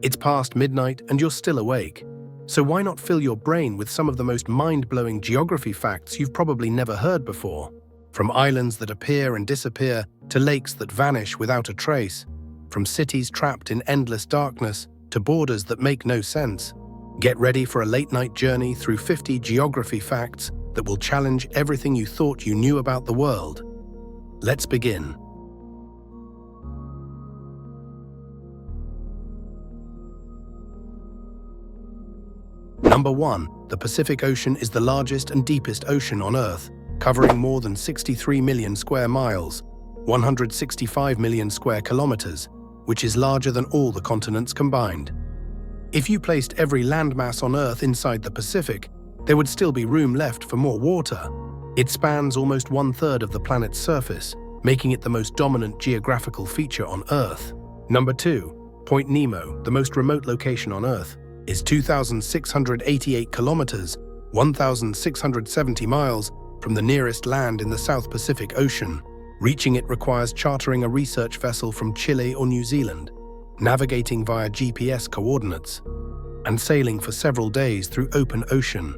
It's past midnight and you're still awake. So why not fill your brain with some of the most mind-blowing geography facts you've probably never heard before? From islands that appear and disappear to lakes that vanish without a trace. From cities trapped in endless darkness to borders that make no sense. Get ready for a late-night journey through 50 geography facts that will challenge everything you thought you knew about the world. Let's begin. Number 1. The Pacific Ocean is the largest and deepest ocean on Earth, covering more than 63 million square miles, 165 million square kilometers, which is larger than all the continents combined. If you placed every landmass on Earth inside the Pacific, there would still be room left for more water. It spans almost 1/3 of the planet's surface, making it the most dominant geographical feature on Earth. Number 2. Point Nemo, the most remote location on Earth, is 2,688 kilometers, 1,670 miles from the nearest land in the South Pacific Ocean. Reaching it requires chartering a research vessel from Chile or New Zealand, navigating via GPS coordinates, and sailing for several days through open ocean.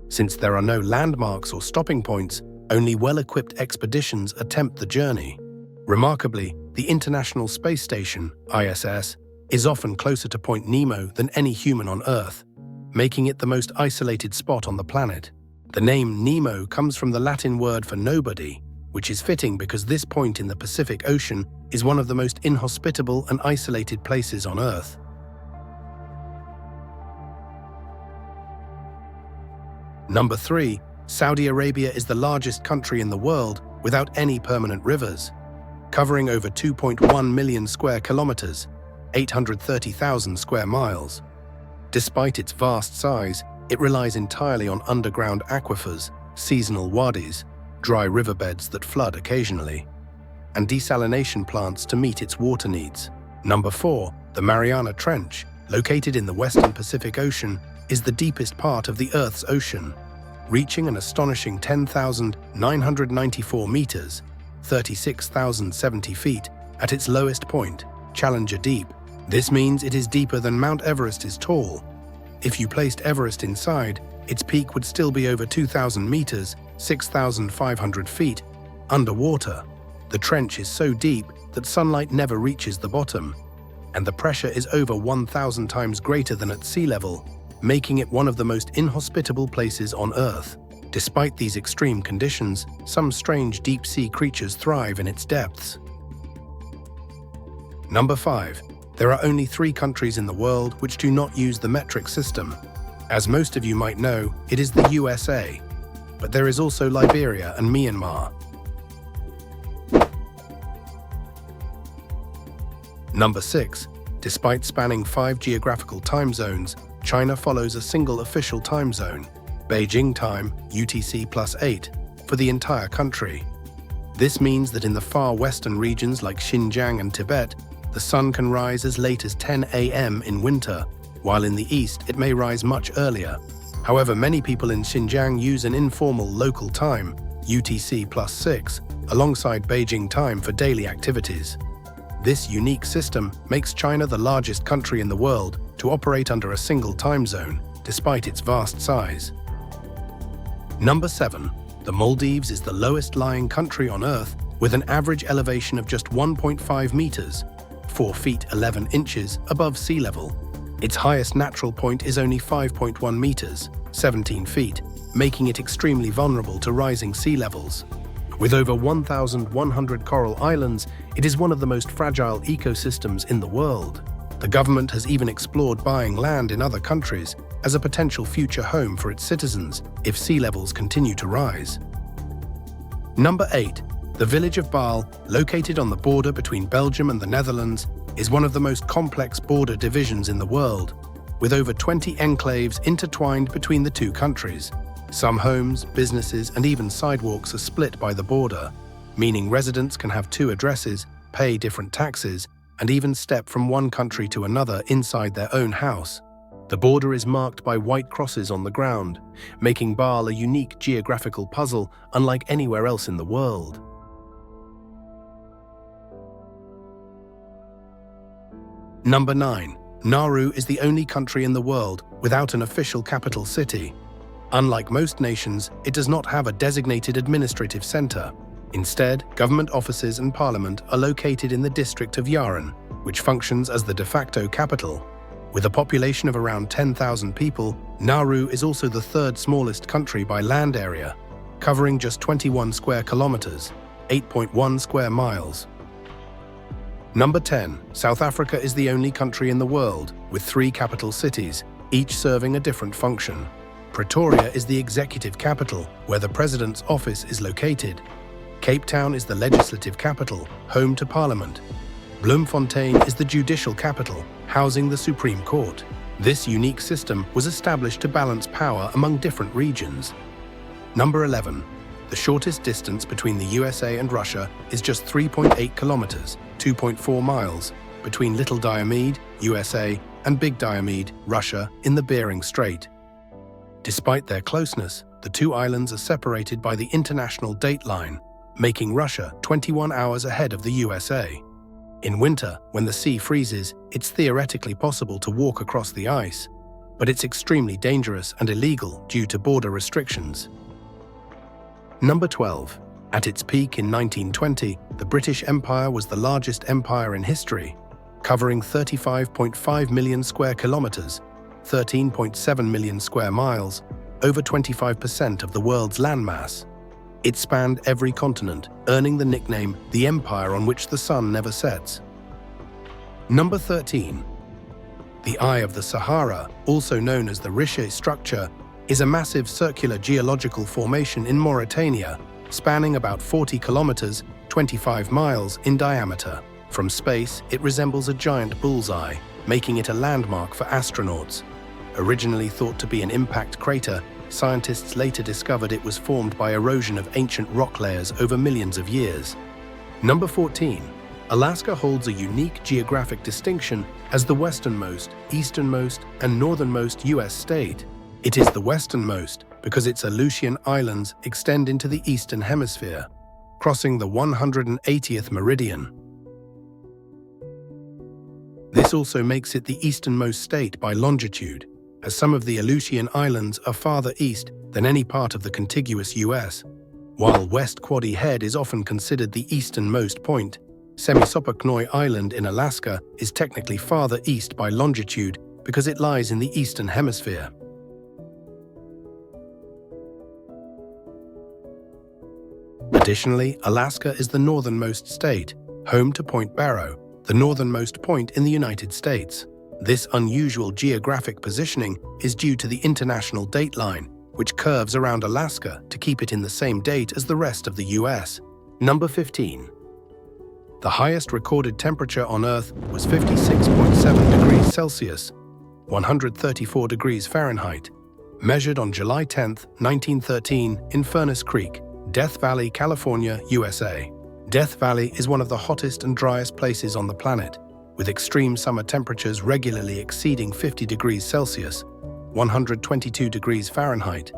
Since there are no landmarks or stopping points, only well-equipped expeditions attempt the journey. Remarkably, the International Space Station, ISS, is often closer to Point Nemo than any human on Earth, making it the most isolated spot on the planet. The name Nemo comes from the Latin word for nobody, which is fitting because this point in the Pacific Ocean is one of the most inhospitable and isolated places on Earth. Number 3. Saudi Arabia is the largest country in the world without any permanent rivers, covering over 2.1 million square kilometers, 830,000 square miles. Despite its vast size, it relies entirely on underground aquifers, seasonal wadis, dry riverbeds that flood occasionally, and desalination plants to meet its water needs. Number 4. The Mariana Trench, located in the western Pacific Ocean, is the deepest part of the Earth's ocean, reaching an astonishing 10,994 meters, 36,070 feet, at its lowest point, Challenger Deep. This means it is deeper than Mount Everest is tall. If you placed Everest inside, its peak would still be over 2,000 meters, 6,500 feet, underwater. The trench is so deep that sunlight never reaches the bottom, and the pressure is over 1,000 times greater than at sea level, making it one of the most inhospitable places on Earth. Despite these extreme conditions, some strange deep-sea creatures thrive in its depths. Number 5. There are only 3 countries in the world which do not use the metric system. As most of you might know, it is the USA, but there is also Liberia and Myanmar. Number 6. Despite spanning 5 geographical time zones, China follows a single official time zone, Beijing time, UTC+8, for the entire country. This means that in the far western regions like Xinjiang and Tibet, the sun can rise as late as 10 a.m. in winter, while in the east it may rise much earlier. However, many people in Xinjiang use an informal local time, UTC+6, alongside Beijing time for daily activities. This unique system makes China the largest country in the world to operate under a single time zone, despite its vast size. Number 7. The Maldives is the lowest-lying country on Earth with an average elevation of just 1.5 meters, 4 feet 11 inches above sea level. Its highest natural point is only 5.1 meters, 17 feet, making it extremely vulnerable to rising sea levels. With over 1,100 coral islands, it is one of the most fragile ecosystems in the world. The government has even explored buying land in other countries as a potential future home for its citizens if sea levels continue to rise. Number 8. The village of Baal, located on the border between Belgium and the Netherlands, is one of the most complex border divisions in the world, with over 20 enclaves intertwined between the two countries. Some homes, businesses, and even sidewalks are split by the border, meaning residents can have 2 addresses, pay different taxes, and even step from one country to another inside their own house. The border is marked by white crosses on the ground, making Baal a unique geographical puzzle unlike anywhere else in the world. Number 9. Nauru is the only country in the world without an official capital city. Unlike most nations, it does not have a designated administrative center. Instead, government offices and parliament are located in the district of Yaren, which functions as the de facto capital. With a population of around 10,000 people, Nauru is also the third smallest country by land area, covering just 21 square kilometers, 8.1 square miles. Number 10. South Africa is the only country in the world with 3 capital cities, each serving a different function. Pretoria is the executive capital, where the president's office is located. Cape Town is the legislative capital, home to Parliament. Bloemfontein is the judicial capital, housing the Supreme Court. This unique system was established to balance power among different regions. Number 11. The shortest distance between the USA and Russia is just 3.8 kilometers, 2.4 miles, between Little Diomede, USA, and Big Diomede, Russia, in the Bering Strait. Despite their closeness, the two islands are separated by the international date line, making Russia 21 hours ahead of the USA. In winter, when the sea freezes, it's theoretically possible to walk across the ice, but it's extremely dangerous and illegal due to border restrictions. Number 12. At its peak in 1920, the British Empire was the largest empire in history, covering 35.5 million square kilometers, 13.7 million square miles, over 25% of the world's landmass. It spanned every continent, earning the nickname the Empire on which the sun never sets. Number 13. The Eye of the Sahara, also known as the Riche structure, is a massive circular geological formation in Mauritania, spanning about 40 kilometers, 25 miles in diameter. From space, it resembles a giant bullseye, making it a landmark for astronauts. Originally thought to be an impact crater, scientists later discovered it was formed by erosion of ancient rock layers over millions of years. Number 14. Alaska holds a unique geographic distinction as the westernmost, easternmost, and northernmost U.S. state. It is the westernmost because its Aleutian Islands extend into the eastern hemisphere, crossing the 180th meridian. This also makes it the easternmost state by longitude, as some of the Aleutian Islands are farther east than any part of the contiguous U.S. While West Quoddy Head is often considered the easternmost point, Semisopochnoi Island in Alaska is technically farther east by longitude because it lies in the eastern hemisphere. Additionally, Alaska is the northernmost state, home to Point Barrow, the northernmost point in the United States. This unusual geographic positioning is due to the international date line, which curves around Alaska to keep it in the same date as the rest of the US. Number 15. The highest recorded temperature on Earth was 56.7 degrees Celsius, 134 degrees Fahrenheit, measured on July 10, 1913 in Furnace Creek, Death Valley, California, USA. Death Valley is one of the hottest and driest places on the planet, with extreme summer temperatures regularly exceeding 50 degrees Celsius, 122 degrees Fahrenheit.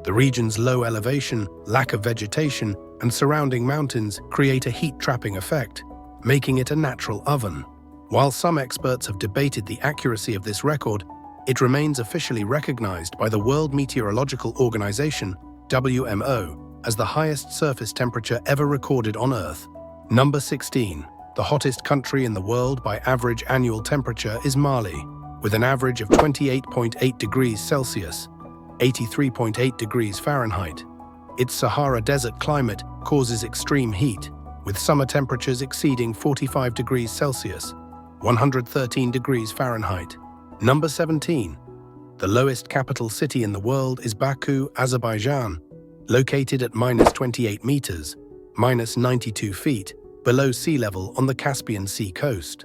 The region's low elevation, lack of vegetation, and surrounding mountains create a heat-trapping effect, making it a natural oven. While some experts have debated the accuracy of this record, it remains officially recognized by the World Meteorological Organization, WMO, as the highest surface temperature ever recorded on Earth. Number 16. The hottest country in the world by average annual temperature is Mali, with an average of 28.8 degrees Celsius, 83.8 degrees Fahrenheit. Its Sahara Desert climate causes extreme heat, with summer temperatures exceeding 45 degrees Celsius, 113 degrees Fahrenheit. Number 17. The lowest capital city in the world is Baku, Azerbaijan, located at -28 meters, -92 feet, below sea level on the Caspian Sea coast.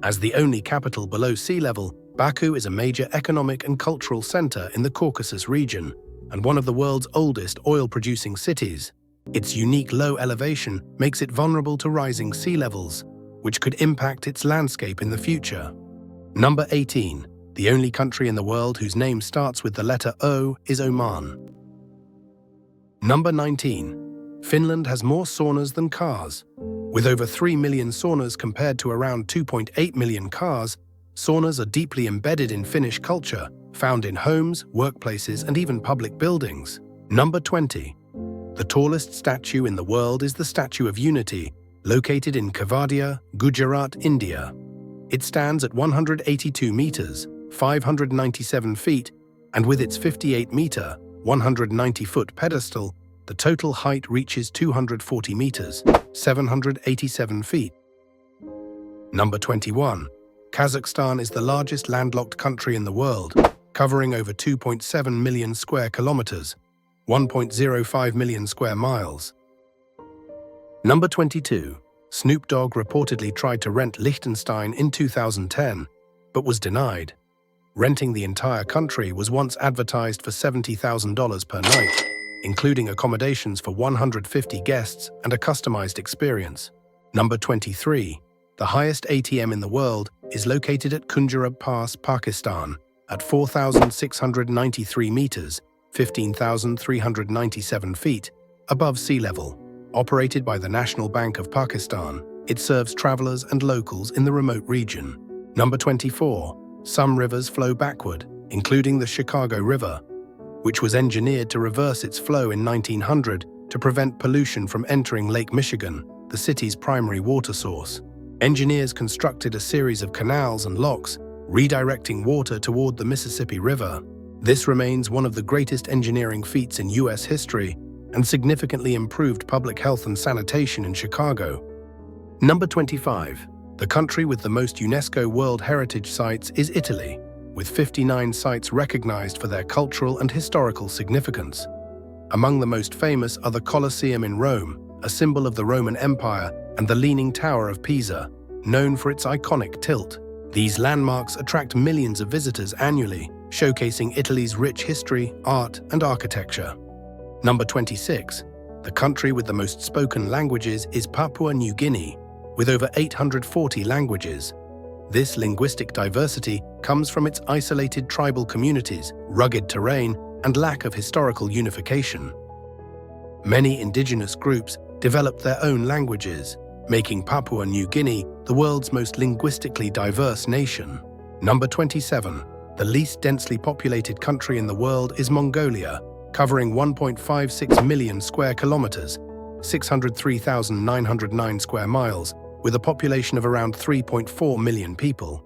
As the only capital below sea level, Baku is a major economic and cultural center in the Caucasus region and one of the world's oldest oil-producing cities. Its unique low elevation makes it vulnerable to rising sea levels, which could impact its landscape in the future. Number 18. The only country in the world whose name starts with the letter O is Oman. Number 19. Finland has more saunas than cars. With over 3 million saunas compared to around 2.8 million cars, Saunas are deeply embedded in Finnish culture, found in homes, workplaces, and even public buildings. Number 20. The tallest statue in the world is the Statue of Unity, located in Kevadia, Gujarat, India. It stands at 182 meters, 597 feet, and with its 58-meter, 190-foot pedestal, the total height reaches 240 meters, 787 feet. Number 21. Kazakhstan is the largest landlocked country in the world, covering over 2.7 million square kilometers, 1.05 million square miles. Number 22. Snoop Dogg reportedly tried to rent Liechtenstein in 2010, but was denied. Renting the entire country was once advertised for $70,000 per night, including accommodations for 150 guests and a customized experience. Number 23. The highest ATM in the world is located at Khunjerab Pass, Pakistan, at 4,693 meters, 15,397 feet, above sea level. Operated by the National Bank of Pakistan, it serves travelers and locals in the remote region. Number 24. Some rivers flow backward, including the Chicago River, which was engineered to reverse its flow in 1900 to prevent pollution from entering Lake Michigan, the city's primary water source. Engineers constructed a series of canals and locks, redirecting water toward the Mississippi River. This remains one of the greatest engineering feats in U.S. history and significantly improved public health and sanitation in Chicago. Number 25. The country with the most UNESCO World Heritage Sites is Italy, with 59 sites recognized for their cultural and historical significance. Among the most famous are the Colosseum in Rome, a symbol of the Roman Empire, and the Leaning Tower of Pisa, known for its iconic tilt. These landmarks attract millions of visitors annually, showcasing Italy's rich history, art, and architecture. Number 26. The country with the most spoken languages is Papua New Guinea, with over 840 languages. This linguistic diversity comes from its isolated tribal communities, rugged terrain, and lack of historical unification. Many indigenous groups developed their own languages, making Papua New Guinea the world's most linguistically diverse nation. Number 27. The least densely populated country in the world is Mongolia, covering 1.56 million square kilometers, 603,909 square miles, with a population of around 3.4 million people.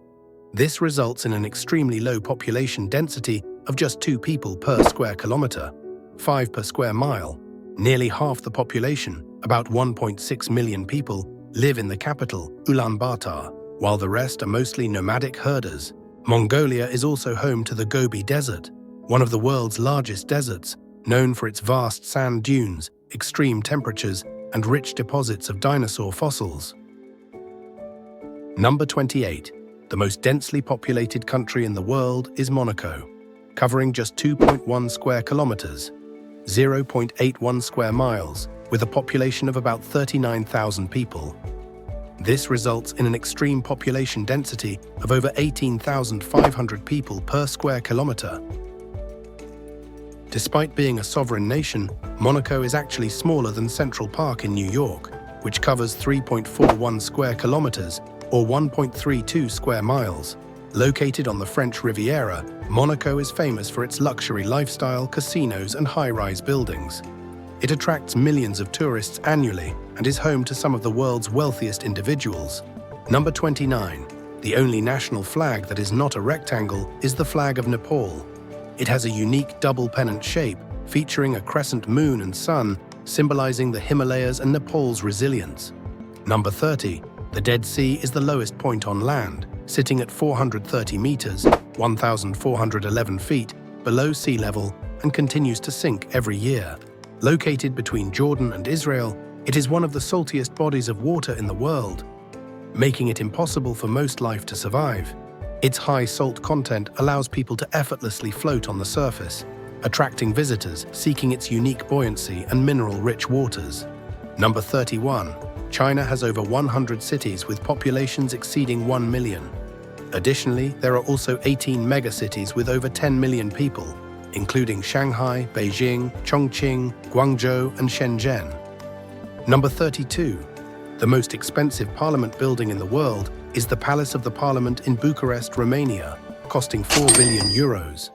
This results in an extremely low population density of just 2 people per square kilometer, 5 per square mile. Nearly half the population, about 1.6 million people, live in the capital, Ulaanbaatar, while the rest are mostly nomadic herders. Mongolia is also home to the Gobi Desert, one of the world's largest deserts, known for its vast sand dunes, extreme temperatures, and rich deposits of dinosaur fossils. Number 28. The most densely populated country in the world is Monaco, covering just 2.1 square kilometers, 0.81 square miles, with a population of about 39,000 people. This results in an extreme population density of over 18,500 people per square kilometer. Despite being a sovereign nation, Monaco is actually smaller than Central Park in New York, which covers 3.41 square kilometers or 1.32 square miles. Located on the French Riviera, Monaco is famous for its luxury lifestyle, casinos, and high-rise buildings. It attracts millions of tourists annually and is home to some of the world's wealthiest individuals. Number 29. The only national flag that is not a rectangle is the flag of Nepal. It has a unique double pennant shape, featuring a crescent moon and sun, symbolizing the Himalayas and Nepal's resilience. Number 30. The Dead Sea is the lowest point on land, sitting at 430 meters, 1,411 feet, below sea level, and continues to sink every year. Located between Jordan and Israel, it is one of the saltiest bodies of water in the world, making it impossible for most life to survive. Its high salt content allows people to effortlessly float on the surface, attracting visitors seeking its unique buoyancy and mineral-rich waters. Number 31. China has over 100 cities with populations exceeding 1 million. Additionally, there are also 18 megacities with over 10 million people, including Shanghai, Beijing, Chongqing, Guangzhou, and Shenzhen. Number 32. The most expensive parliament building in the world is the Palace of the Parliament in Bucharest, Romania, costing 4 billion euros.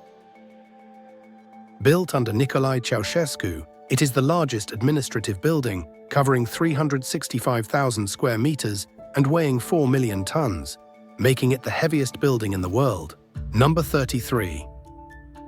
Built under Nicolae Ceausescu, it is the largest administrative building, covering 365,000 square meters and weighing 4 million tons, making it the heaviest building in the world. Number 33.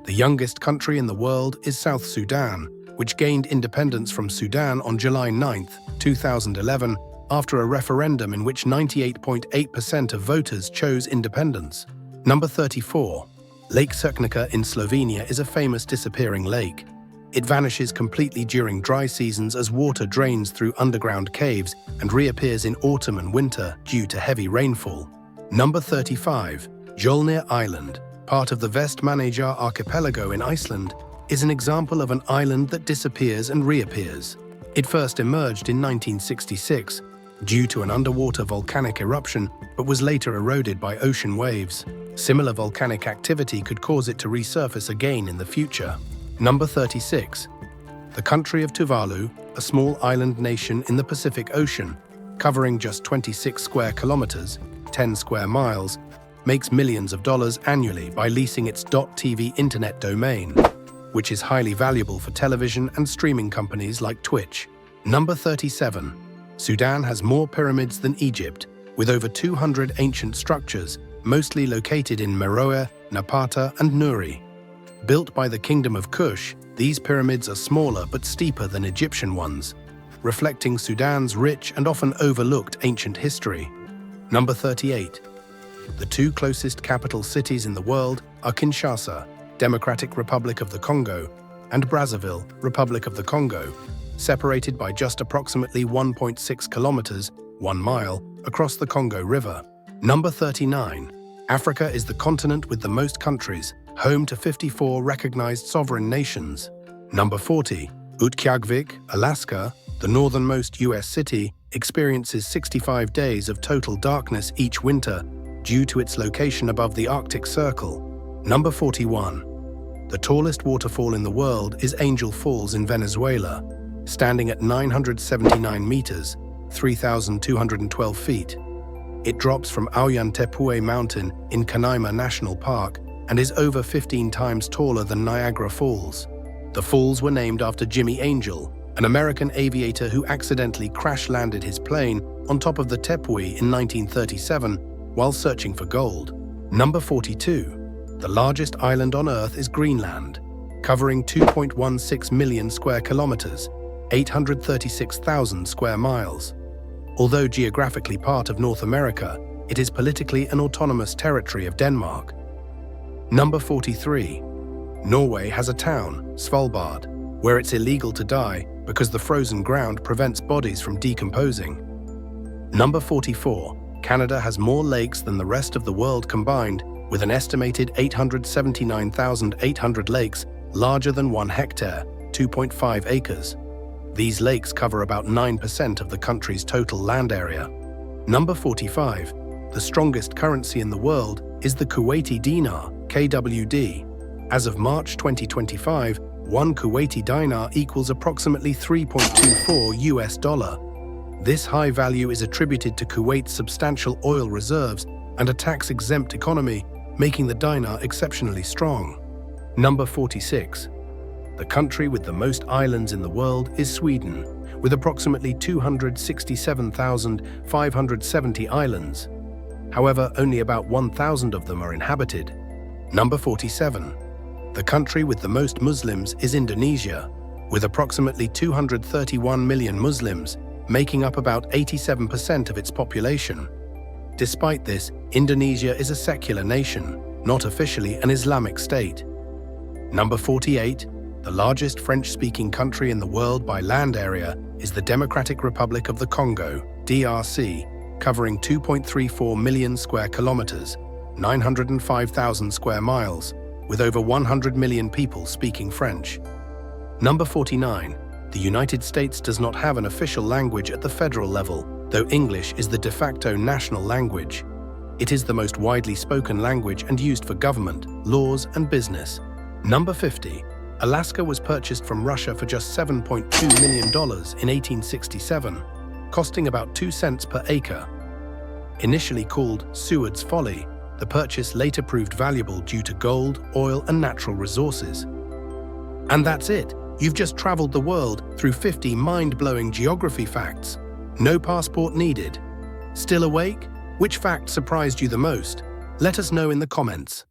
The youngest country in the world is South Sudan, which gained independence from Sudan on July 9, 2011, after a referendum in which 98.8% of voters chose independence. Number 34. Lake Cerknica in Slovenia is a famous disappearing lake. It vanishes completely during dry seasons as water drains through underground caves and reappears in autumn and winter due to heavy rainfall. Number 35. Jolnir Island, part of the Vestmannaeyjar archipelago in Iceland, is an example of an island that disappears and reappears. It first emerged in 1966 due to an underwater volcanic eruption, but was later eroded by ocean waves. Similar volcanic activity could cause it to resurface again in the future. Number 36. The country of Tuvalu, a small island nation in the Pacific Ocean, covering just 26 square kilometers, 10 square miles, makes millions of dollars annually by leasing its .tv internet domain, which is highly valuable for television and streaming companies like Twitch. Number 37. Sudan has more pyramids than Egypt, with over 200 ancient structures, mostly located in Meroe, Napata, and Nuri. Built by the Kingdom of Kush, these pyramids are smaller but steeper than Egyptian ones, reflecting Sudan's rich and often overlooked ancient history. Number 38. The two closest capital cities in the world are Kinshasa, Democratic Republic of the Congo, and Brazzaville, Republic of the Congo, separated by just approximately 1.6 kilometers, 1 mile, across the Congo River. Number 39. Africa is the continent with the most countries, home to 54 recognized sovereign nations. Number 40. Utqiagvik, Alaska, the northernmost US city, experiences 65 days of total darkness each winter due to its location above the Arctic Circle. Number 41. The tallest waterfall in the world is Angel Falls in Venezuela, standing at 979 meters, 3,212 feet. It drops from Ollantaytambo Mountain in Canaima National Park and is over 15 times taller than Niagara Falls. The falls were named after Jimmy Angel, an American aviator who accidentally crash-landed his plane on top of the Tepuy in 1937 while searching for gold. Number 42. The largest island on Earth is Greenland, covering 2.16 million square kilometers, 836,000 square miles. Although geographically part of North America, it is politically an autonomous territory of Denmark. Number 43. Norway has a town, Svalbard, where it's illegal to die because the frozen ground prevents bodies from decomposing. Number 44. Canada has more lakes than the rest of the world combined, with an estimated 879,800 lakes larger than 1 hectare, 2.5 acres. These lakes cover about 9% of the country's total land area. Number 45. The strongest currency in the world is the Kuwaiti dinar, KWD. As of March 2025, 1 Kuwaiti dinar equals approximately $3.24 US. This high value is attributed to Kuwait's substantial oil reserves and a tax-exempt economy, making the dinar exceptionally strong. Number 46. The country with the most islands in the world is Sweden, with approximately 267,570 islands. However, only about 1,000 of them are inhabited. Number 47. The country with the most Muslims is Indonesia, with approximately 231 million Muslims, making up about 87% of its population. Despite this, Indonesia is a secular nation, not officially an Islamic state. Number 48. The largest French-speaking country in the world by land area is the Democratic Republic of the Congo, DRC, covering 2.34 million square kilometers, 905,000 square miles, with over 100 million people speaking French. Number 49. The United States does not have an official language at the federal level, though English is the de facto national language. It is the most widely spoken language and used for government, laws, and business. Number 50. Alaska was purchased from Russia for just $7.2 million in 1867, costing about 2 cents per acre. Initially called Seward's Folly, the purchase later proved valuable due to gold, oil, and natural resources. And that's it. You've just traveled the world through 50 mind-blowing geography facts. No passport needed. Still awake? Which fact surprised you the most? Let us know in the comments.